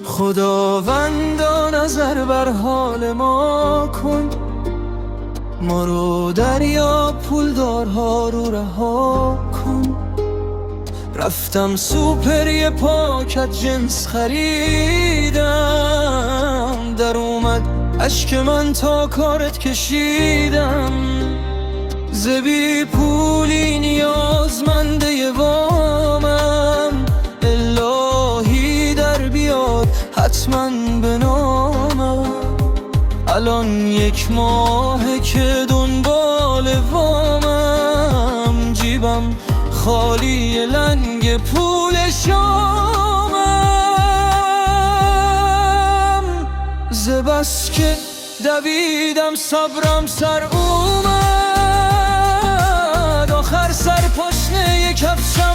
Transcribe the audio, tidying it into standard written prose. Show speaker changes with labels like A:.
A: خداوندا نظر بر حال ما کن، ما رو دریا پولدارها رو رها کن. رفتم سوپر یه پاکت جنس خریدم، در اومد اشک من تا کارت کشیدم. زبی پولی نیازمنده وامم، الهی در بیاد حتما به نامم. الان 1 ماهه که دنبال وامم، جیبم خالی لنگ پول شامم. ز بس که دویدم صبرم سر اومد، آخر سر پاشنه کفشم